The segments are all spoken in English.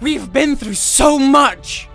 We've been through so much!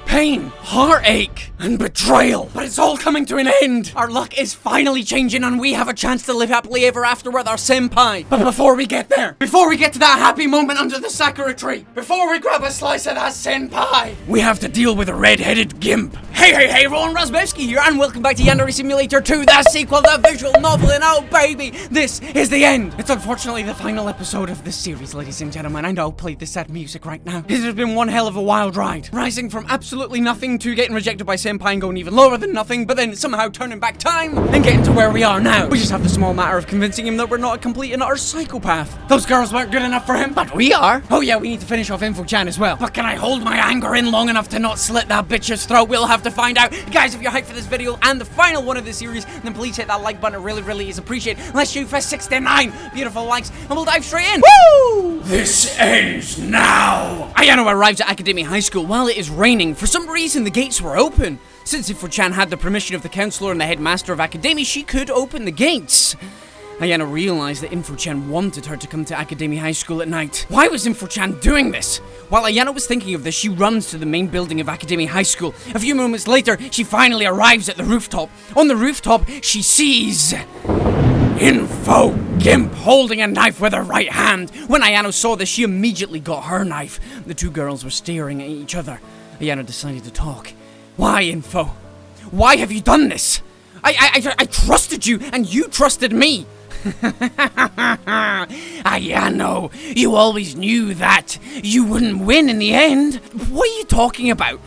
Pain, heartache, and betrayal. But it's all coming to an end. Our luck is finally changing and we have a chance to live happily ever after with our senpai. But before we get there, before we get to that happy moment under the sakura tree, before we grab a slice of that senpai, we have to deal with a red-headed gimp. Hey everyone, Razzbowski here and welcome back to Yandere Simulator 2, the sequel, the visual novel, and oh baby, this is the end. It's unfortunately the final episode of this series, ladies and gentlemen. I know, play the sad music right now. It has been one hell of a wild ride. Rising from absolutely nothing to getting rejected by senpai and going even lower than nothing, but then somehow turning back time and getting to where we are now. We just have the small matter of convincing him that we're not a complete and utter psychopath. Those girls weren't good enough for him, but we are. Oh yeah, we need to finish off Yandere as well. But can I hold my anger in long enough to not slit that bitch's throat? We'll have to find out. Guys, if you're hyped for this video and the final one of this series, then please hit that like button. It really is appreciated. Let's shoot for 69 beautiful likes and we'll dive straight in. Woo! This ends now. Ayano arrives at Academy High School while it is raining. For some reason, the gates were open. Since Chan had the permission of the counselor and the headmaster of Academy, she could open the gates. Ayano realized that Chan wanted her to come to Academy High School at night. Why was Chan doing this? While Ayano was thinking of this, she runs to the main building of Academy High School. A few moments later, she finally arrives at the rooftop. On the rooftop, she sees Gimp holding a knife with her right hand. When Ayano saw this, she immediately got her knife. The two girls were staring at each other. Ayano decided to talk. Why, Info? Why have you done this? I trusted you, and you trusted me. Ayano, you always knew that you wouldn't win in the end. What are you talking about?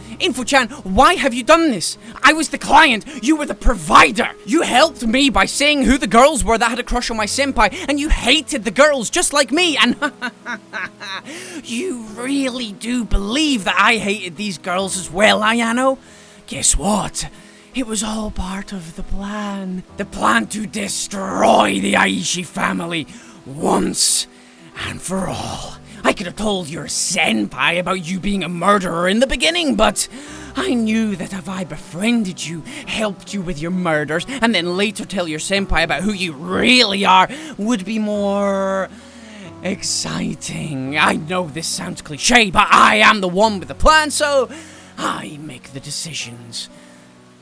Chan, why have you done this? I was the client, you were the provider. You helped me by saying who the girls were that had a crush on my senpai, and you hated the girls just like me, and you really do believe that I hated these girls as well, Ayano? Guess what? It was all part of the plan. The plan to destroy the Aishi family once and for all. I could have told your senpai about you being a murderer in the beginning, but I knew that if I befriended you, helped you with your murders, and then later tell your senpai about who you really are, would be more exciting. I know this sounds cliche, but I am the one with the plan, so I make the decisions.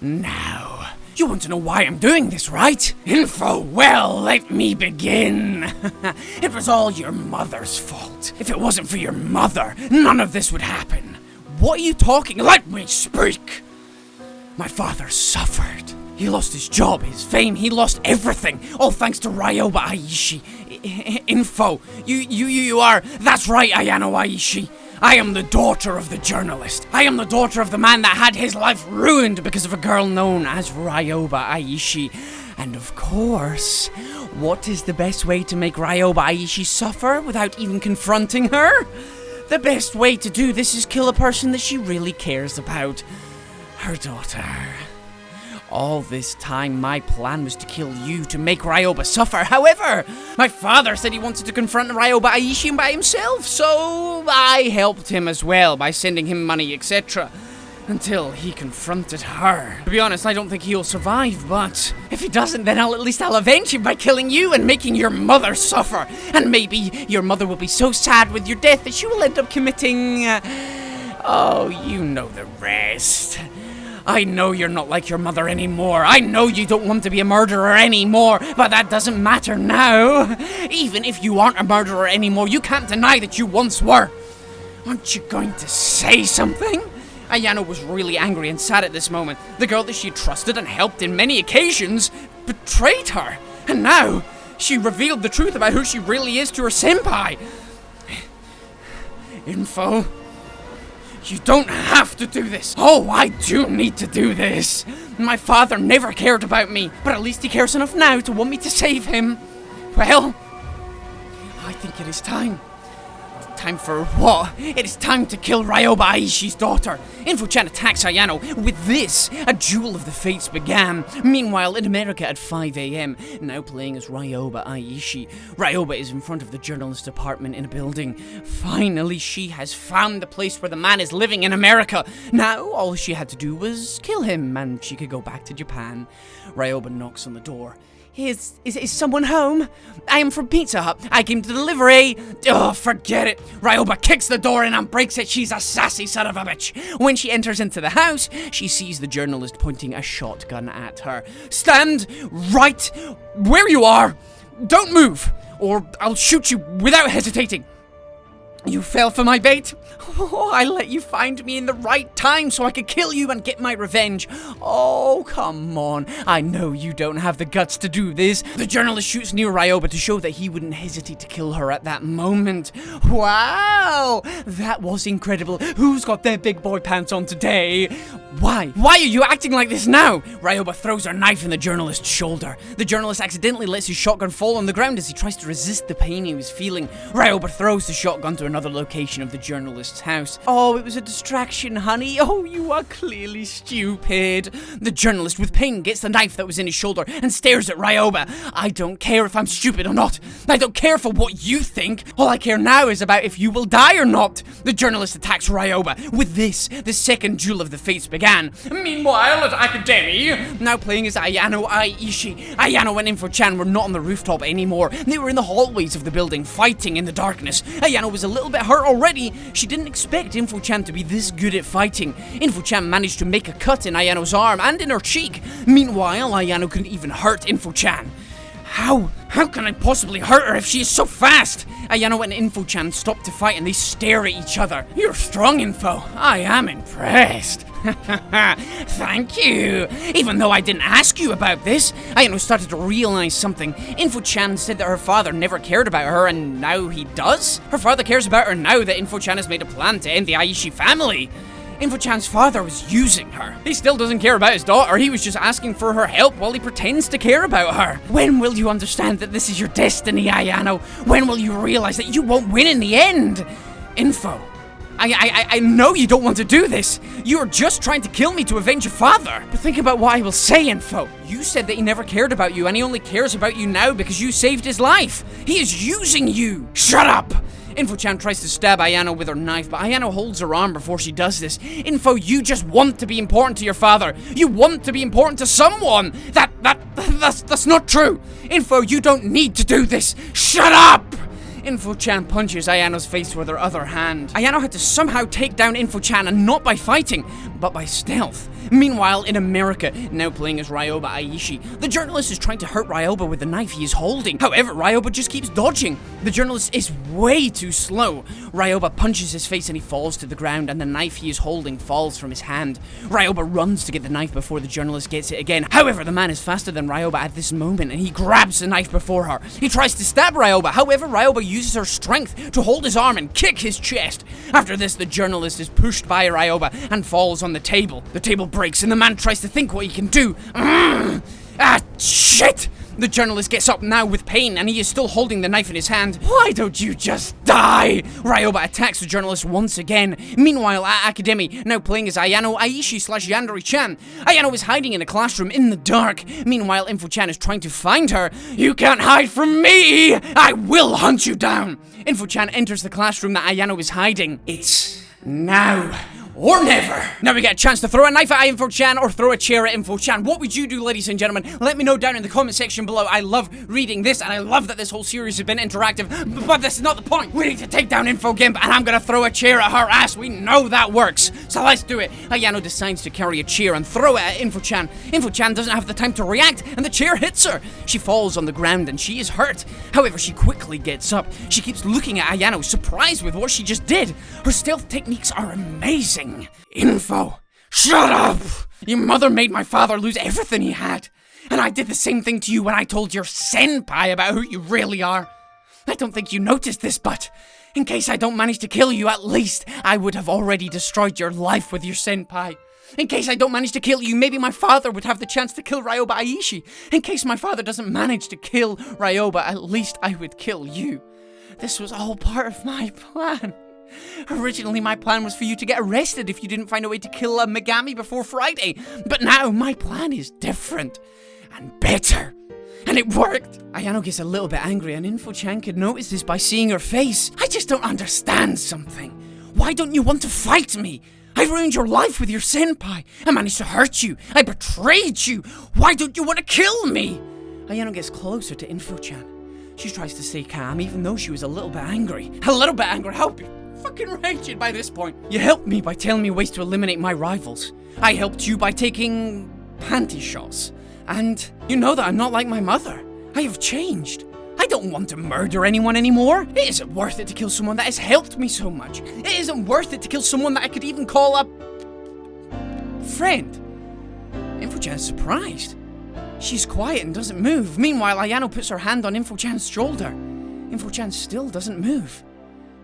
Now, you want to know why I'm doing this, right? Well, let me begin. It was all your mother's fault. If it wasn't for your mother, none of this would happen. What are you talking? Let me speak. My father suffered. He lost his job, his fame, he lost everything, all thanks to Ryoba Aishi. You are, that's right, Ayano Aishi. I am the daughter of the journalist. I am the daughter of the man that had his life ruined because of a girl known as Ryoba Aishi. And of course, what is the best way to make Ryoba Aishi suffer without even confronting her? The best way to do this is kill a person that she really cares about. Her daughter. All this time, my plan was to kill you to make Ryoba suffer. However, my father said he wanted to confront Ryoba Aishi by himself, so I helped him as well by sending him money, etc. Until he confronted her. To be honest, I don't think he'll survive, but if he doesn't, then at least I'll avenge him by killing you and making your mother suffer. And maybe your mother will be so sad with your death that she will end up committing... oh, you know the rest. I know you're not like your mother anymore. I know you don't want to be a murderer anymore, but that doesn't matter now. Even if you aren't a murderer anymore, you can't deny that you once were. Aren't you going to say something? Ayano was really angry and sad at this moment. The girl that she trusted and helped in many occasions betrayed her. And now, she revealed the truth about who she really is to her senpai. You don't have to do this. Oh, I do need to do this. My father never cared about me, but at least he cares enough now to want me to save him. Well, I think it is time. Time for what? It is time to kill Ryoba Aishi's daughter. Chan attacks Ayano. With this, a duel of the fates began. Meanwhile, in America at 5 AM, now playing as Ryoba Aishi. Ryoba is in front of the journalist department in a building. Finally, she has found the place where the man is living in America. Now, all she had to do was kill him, and she could go back to Japan. Ryoba knocks on the door. Is someone home? I am from Pizza Hut. I came to deliver a... Oh, forget it. Ryoba kicks the door in and breaks it. She's a sassy son of a bitch. When she enters into the house, she sees the journalist pointing a shotgun at her. Stand right where you are. Don't move, or I'll shoot you without hesitating. You fell for my bait? Oh, I let you find me in the right time so I could kill you and get my revenge. Oh, come on. I know you don't have the guts to do this. The journalist shoots near Ryoba to show that he wouldn't hesitate to kill her at that moment. Wow, that was incredible. Who's got their big boy pants on today? Why? Why are you acting like this now? Ryoba throws her knife in the journalist's shoulder. The journalist accidentally lets his shotgun fall on the ground as he tries to resist the pain he was feeling. Ryoba throws the shotgun to another location of the journalist's house. Oh, it was a distraction, honey. Oh, you are clearly stupid. The journalist with pain gets the knife that was in his shoulder and stares at Ryoba. I don't care if I'm stupid or not. I don't care for what you think. All I care now is about if you will die or not. The journalist attacks Ryoba. With this, the second duel of the fates began. Meanwhile, at Academy, now playing as Ayano Aishi. Ayano and Info-chan were not on the rooftop anymore. They were in the hallways of the building, fighting in the darkness. Ayano was a little bit hurt already. She didn't expect Info-chan to be this good at fighting. Info-chan managed to make a cut in Ayano's arm and in her cheek. Meanwhile, Ayano couldn't even hurt Info-chan. How can I possibly hurt her if she is so fast? Ayano and Info-chan stop to fight and they stare at each other. You're strong, Info. I am impressed. Thank you. Even though I didn't ask you about this, Ayano started to realize something. Info-chan said that her father never cared about her and now he does? Her father cares about her now that Info-chan has made a plan to end the Aishi family. Info-chan's father was using her. He still doesn't care about his daughter. He was just asking for her help while he pretends to care about her. When will you understand that this is your destiny, Ayano? When will you realize that you won't win in the end? Info. I know you don't want to do this. You're just trying to kill me to avenge your father. But think about what I will say, Info. You said that he never cared about you and he only cares about you now because you saved his life. He is using you. Shut up. Info-chan tries to stab Ayano with her knife, but Ayano holds her arm before she does this. Info, you just want to be important to your father. You want to be important to someone. That's not true. Info, you don't need to do this. Shut up! Info-chan punches Ayano's face with her other hand. Ayano had to somehow take down Info-chan, and not by fighting, but by stealth. Meanwhile, in America, now playing as Ryoba Aishi, the journalist is trying to hurt Ryoba with the knife he is holding. However, Ryoba just keeps dodging. The journalist is way too slow. Ryoba punches his face and he falls to the ground, and the knife he is holding falls from his hand. Ryoba runs to get the knife before the journalist gets it again. However, the man is faster than Ryoba at this moment, and he grabs the knife before her. He tries to stab Ryoba. However, Ryoba uses her strength to hold his arm and kick his chest. After this, the journalist is pushed by Ryoba and falls on the table. The table breaks and the man tries to think what he can do. Shit! The journalist gets up now with pain and he is still holding the knife in his hand. Why don't you just die? Ryoba attacks the journalist once again. Meanwhile, at Academy, now playing as Ayano Aishi / Yandere Chan. Ayano is hiding in a classroom in the dark. Meanwhile, Info-chan is trying to find her. You can't hide from me! I will hunt you down! Info-chan enters the classroom that Ayano is hiding. It's now or never. Now we get a chance to throw a knife at Info-chan or throw a chair at Info-chan. What would you do, ladies and gentlemen? Let me know down in the comment section below. I love reading this and I love that this whole series has been interactive, but this is not the point. We need to take down Info-gimp and I'm gonna throw a chair at her ass. We know that works. So let's do it. Ayano decides to carry a chair and throw it at Info-chan. Info-chan doesn't have the time to react and the chair hits her. She falls on the ground and she is hurt. However, she quickly gets up. She keeps looking at Ayano, surprised with what she just did. Her stealth techniques are amazing. Info, shut up! Your mother made my father lose everything he had. And I did the same thing to you when I told your senpai about who you really are. I don't think you noticed this, but in case I don't manage to kill you, at least I would have already destroyed your life with your senpai. In case I don't manage to kill you, maybe my father would have the chance to kill Ryoba Aishi. In case my father doesn't manage to kill Ryoba, at least I would kill you. This was all part of my plan. Originally, my plan was for you to get arrested if you didn't find a way to kill a Megami before Friday. But now, my plan is different and better. And it worked. Ayano gets a little bit angry, and Info-chan could notice this by seeing her face. I just don't understand something. Why don't you want to fight me? I ruined your life with your senpai. I managed to hurt you. I betrayed you. Why don't you want to kill me? Ayano gets closer to Info-chan. She tries to stay calm, even though she was a little bit angry. A little bit angry? How fucking raging by this point. You helped me by telling me ways to eliminate my rivals. I helped you by taking panty shots. And you know that I'm not like my mother. I have changed. I don't want to murder anyone anymore. It isn't worth it to kill someone that has helped me so much. It isn't worth it to kill someone that I could even call a friend. Info-chan's surprised. She's quiet and doesn't move. Meanwhile, Ayano puts her hand on Info-chan's shoulder. Info-chan still doesn't move.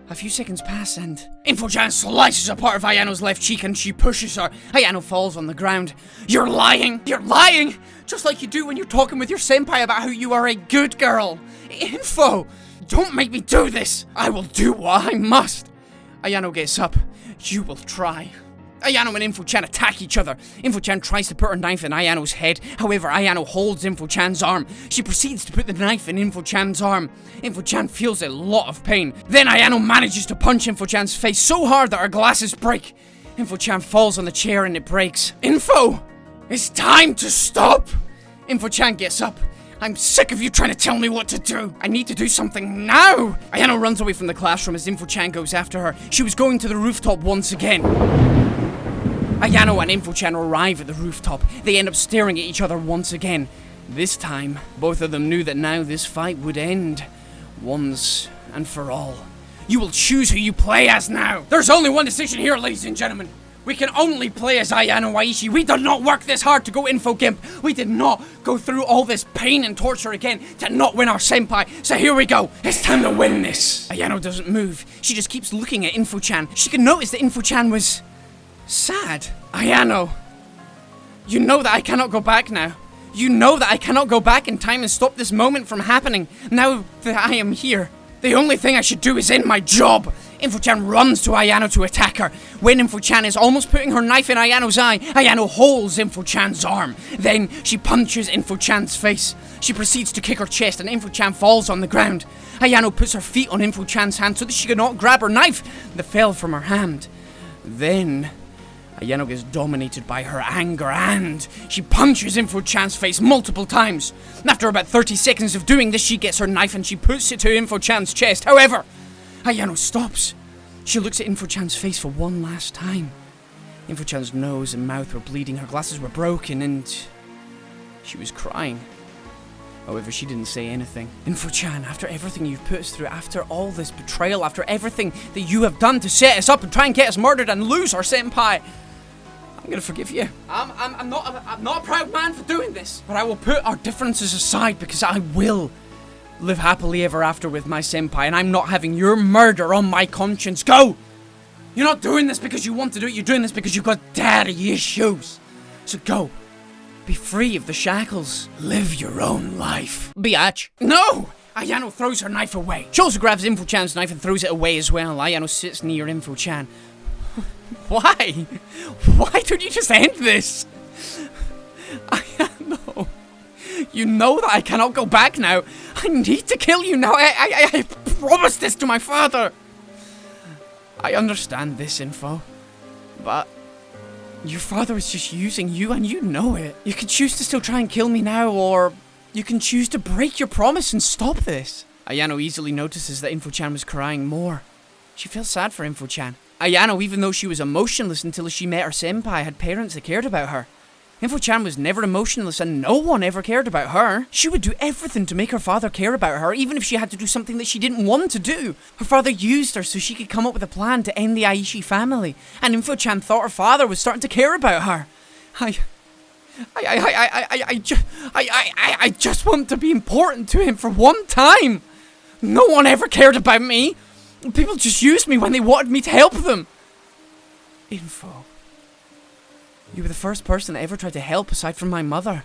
A few seconds pass and Info-chan slices a part of Ayano's left cheek and she pushes her. Ayano falls on the ground. You're lying! You're lying! Just like you do when you're talking with your senpai about how you are a good girl. Info! Don't make me do this! I will do what I must! Ayano gets up. You will try. Ayano and Info-chan attack each other. Info-chan tries to put her knife in Ayano's head. However, Ayano holds Info-chan's arm. She proceeds to put the knife in Info-chan's arm. Info-chan feels a lot of pain. Then Ayano manages to punch Info-chan's face so hard that her glasses break. Info-chan falls on the chair and it breaks. Info! It's time to stop! Info-chan gets up. I'm sick of you trying to tell me what to do. I need to do something now. Ayano runs away from the classroom as Info-chan goes after her. She was going to the rooftop once again. Ayano and Info-chan arrive at the rooftop. They end up staring at each other once again. This time, both of them knew that now this fight would end once and for all. You will choose who you play as now. There's only one decision here, ladies and gentlemen. We can only play as Ayano Aishi. We did not work this hard to go Info Gimp. We did not go through all this pain and torture again to not win our senpai. So here we go. It's time to win this. Ayano doesn't move. She just keeps looking at Info-chan. She can notice that Info-chan was sad. Ayano, you know that I cannot go back now. You know that I cannot go back in time and stop this moment from happening. Now that I am here, the only thing I should do is end my job. Info-chan runs to Ayano to attack her. When Info-chan is almost putting her knife in Ayano's eye, Ayano holds Info-chan's arm. Then she punches Info-chan's face. She proceeds to kick her chest and Info-chan falls on the ground. Ayano puts her feet on Info-chan's hand so that she cannot grab her knife that fell from her hand. Then Ayano gets dominated by her anger and she punches Info-chan's face multiple times. After about 30 seconds of doing this, she gets her knife and she puts it to Info-chan's chest. However, Ayano stops. She looks at Info-chan's face for one last time. Info-chan's nose and mouth were bleeding, her glasses were broken, and she was crying. However, she didn't say anything. Info-chan, after everything you've put us through, after all this betrayal, after everything that you have done to set us up and try and get us murdered and lose our senpai, I'm gonna forgive you. I'm not a proud man for doing this, but I will put our differences aside because I will live happily ever after with my senpai, and I'm not having your murder on my conscience. Go! You're not doing this because you want to do it, you're doing this because you've got daddy issues. So go. Be free of the shackles. Live your own life. Biatch. No! Ayano throws her knife away. She also grabs Info-chan's knife and throws it away as well. Ayano sits near Info-chan. Why? Why don't you just end this? Ayano. You know that I cannot go back now. I need to kill you now. I promised this to my father. I understand this, Info, but your father is just using you and you know it. You can choose to still try and kill me now, or you can choose to break your promise and stop this. Ayano easily notices that Info-chan was crying more. She feels sad for Info-chan. Ayano, even though she was emotionless until she met her senpai, had parents that cared about her. Info-chan was never emotionless and no one ever cared about her. She would do everything to make her father care about her, even if she had to do something that she didn't want to do. Her father used her so she could come up with a plan to end the Aishi family, and Info-chan thought her father was starting to care about her. I just want to be important to him for one time. No one ever cared about me. People just used me when they wanted me to help them. Info. You were the first person that ever tried to help aside from my mother.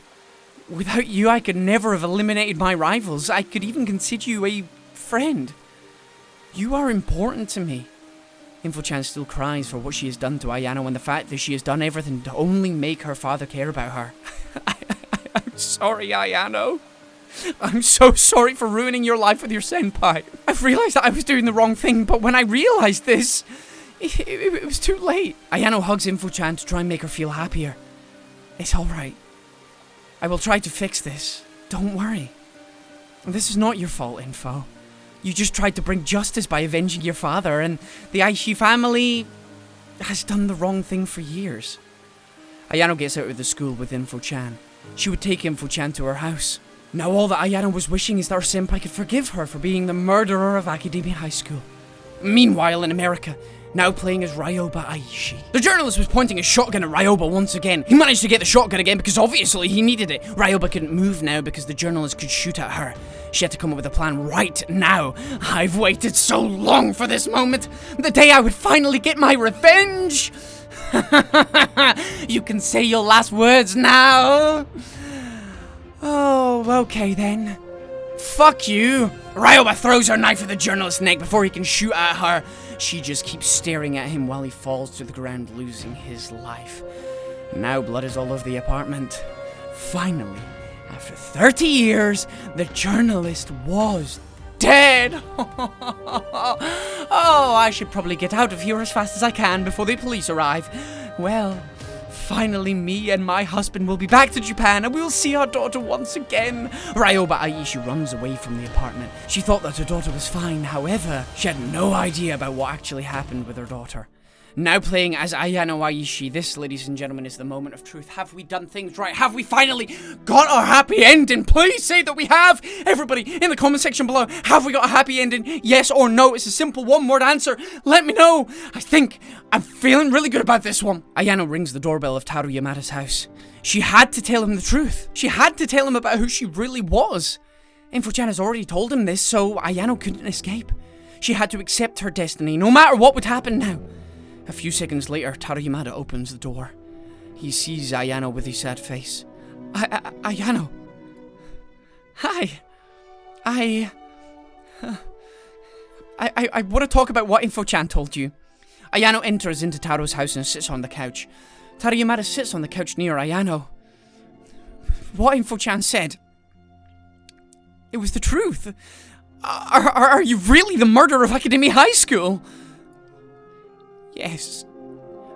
Without you, I could never have eliminated my rivals. I could even consider you a friend. You are important to me. Info-chan still cries for what she has done to Ayano and the fact that she has done everything to only make her father care about her. I'm sorry, Ayano. I'm so sorry for ruining your life with your senpai. I've realized that I was doing the wrong thing, but when I realized this, it was too late. Ayano hugs Info-chan to try and make her feel happier. It's alright. I will try to fix this. Don't worry. This is not your fault, Info. You just tried to bring justice by avenging your father, and the Aishi family has done the wrong thing for years. Ayano gets out of the school with Info-chan. She would take Info-chan to her house. Now all that Ayano was wishing is that her senpai could forgive her for being the murderer of Academia High School. Meanwhile, in America, now playing as Ryoba Aishi. The journalist was pointing a shotgun at Ryoba once again. He managed to get the shotgun again because obviously he needed it. Ryoba couldn't move now because the journalist could shoot at her. She had to come up with a plan right now. I've waited so long for this moment. The day I would finally get my revenge. You can say your last words now. Oh, okay then. Fuck you. Ryoba throws her knife at the journalist's neck before he can shoot at her. She just keeps staring at him while he falls to the ground, losing his life. Now blood is all over the apartment. Finally, after 30 years, the journalist was dead. Oh, I should probably get out of here as fast as I can before the police arrive. Well, finally me and my husband will be back to Japan and we'll see our daughter once again. Ryoba Aishi runs away from the apartment. She thought that her daughter was fine, however, she had no idea about what actually happened with her daughter. Now playing as Ayano Aishi, this, ladies and gentlemen, is the moment of truth. Have we done things right? Have we finally got our happy ending? Please say that we have! Everybody, in the comment section below, have we got a happy ending? Yes or no? It's a simple one-word answer. Let me know! I'm feeling really good about this one. Ayano rings the doorbell of Taro Yamada's house. She had to tell him the truth. She had to tell him about who she really was. Info-chan has already told him this, so Ayano couldn't escape. She had to accept her destiny, no matter what would happen now. A few seconds later, Taro Yamada opens the door. He sees Ayano with his sad face. Ayano. Hi. I want to talk about what Info-chan told you. Ayano enters into Taro's house and sits on the couch. Taro Yamada sits on the couch near Ayano. What Info-chan said, it was the truth. Are you really the murderer of Academia High School? Yes.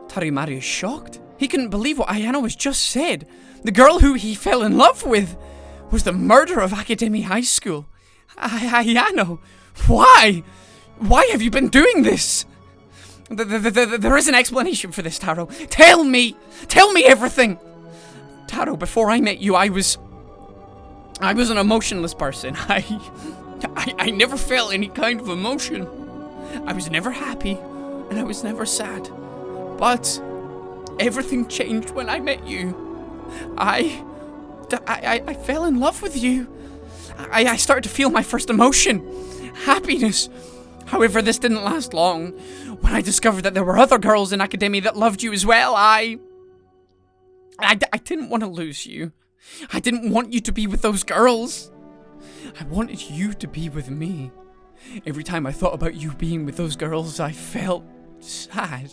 Taro Yamada is shocked. He couldn't believe what Ayano has just said. The girl who he fell in love with was the murderer of Academia High School. Ayano, why? Why have you been doing this? There is an explanation for this, Taro. Tell me everything. Taro, before I met you, I was an emotionless person. I never felt any kind of emotion. I was never happy. And I was never sad. But everything changed when I met you. I fell in love with you. I started to feel my first emotion. Happiness. However, this didn't last long. When I discovered that there were other girls in Academia that loved you as well, I didn't want to lose you. I didn't want you to be with those girls. I wanted you to be with me. Every time I thought about you being with those girls, I felt sad.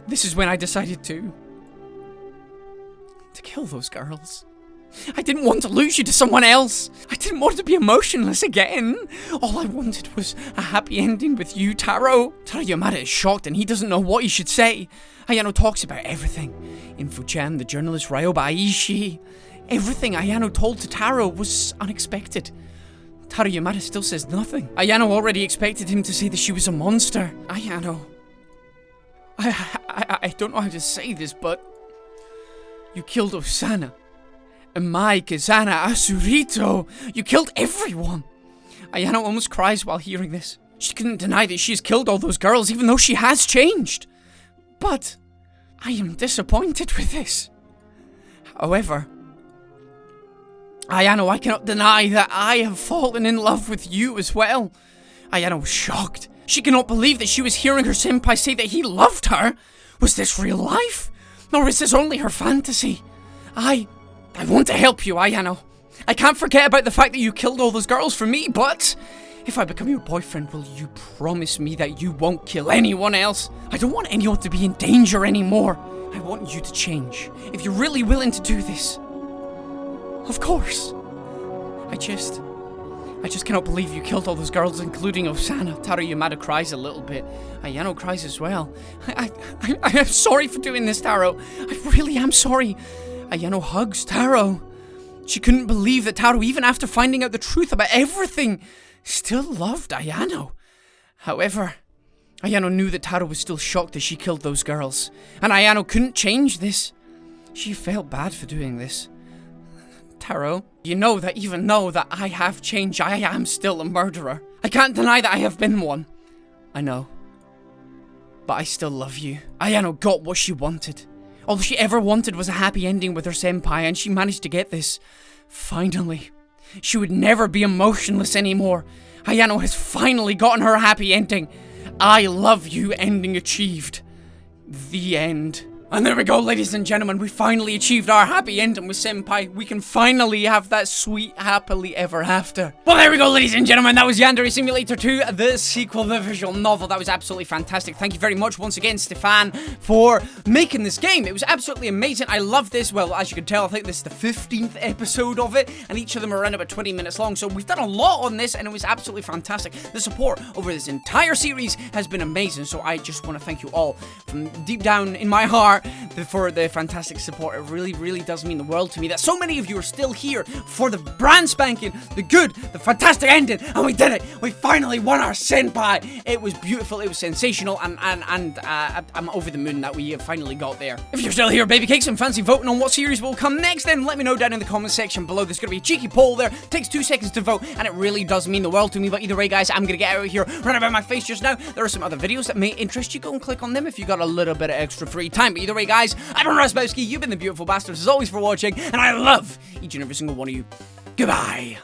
This is when I decided to kill those girls. I didn't want to lose you to someone else. I didn't want to be emotionless again. All I wanted was a happy ending with you, Taro. Taro Yamada is shocked and he doesn't know what he should say. Ayano talks about everything. Info-chan, the journalist Ryoba Aishi. Everything Ayano told to Taro was unexpected. Taro Yamada still says nothing. Ayano already expected him to say that she was a monster. Ayano. I don't know how to say this, but you killed Osana. And Mai, Kazana, Asurito. You killed everyone. Ayano almost cries while hearing this. She couldn't deny that she's killed all those girls, even though she has changed. But I am disappointed with this. However, Ayano, I cannot deny that I have fallen in love with you as well. Ayano was shocked. She cannot believe that she was hearing her senpai say that he loved her. Was this real life? Or is this only her fantasy? I want to help you, Ayano. I can't forget about the fact that you killed all those girls for me, but if I become your boyfriend, will you promise me that you won't kill anyone else? I don't want anyone to be in danger anymore. I want you to change. If you're really willing to do this. Of course. I just cannot believe you killed all those girls, including Osana. Taro Yamada cries a little bit. Ayano cries as well. I am sorry for doing this, Taro. I really am sorry. Ayano hugs Taro. She couldn't believe that Taro, even after finding out the truth about everything, still loved Ayano. However, Ayano knew that Taro was still shocked that she killed those girls, and Ayano couldn't change this. She felt bad for doing this. Taro, you know that even though that I have changed, I am still a murderer. I can't deny that I have been one. I know. But I still love you. Ayano got what she wanted. All she ever wanted was a happy ending with her senpai, and she managed to get this. Finally. She would never be emotionless anymore. Ayano has finally gotten her happy ending. I love you ending achieved. The end. And there we go, ladies and gentlemen, we finally achieved our happy ending with Senpai. We can finally have that sweet, happily ever after. Well, there we go, ladies and gentlemen, that was Yandere Simulator 2, the sequel, the visual novel. That was absolutely fantastic. Thank you very much once again, Stefan, for making this game. It was absolutely amazing. I love this. Well, as you can tell, I think this is the 15th episode of it, and each of them are around about 20 minutes long, so we've done a lot on this, and it was absolutely fantastic. The support over this entire series has been amazing, so I just want to thank you all from deep down in my heart for the fantastic support. It really, really does mean the world to me that so many of you are still here for the brand spanking, the good, the fantastic ending, and we did it. We finally won our senpai. It was beautiful. It was sensational, and I'm over the moon that we have finally got there. If you're still here, baby cakes, and fancy voting on what series will come next, then let me know down in the comment section below. There's gonna be a cheeky poll there. It takes 2 seconds to vote, and it really does mean the world to me. But either way, guys, I'm gonna get out of here right about my face just now. There are some other videos that may interest you. Go and click on them if you got a little bit of extra free time. But either way, guys, I've been Razzbowski, you've been the beautiful bastards as always for watching, and I love each and every single one of you. Goodbye.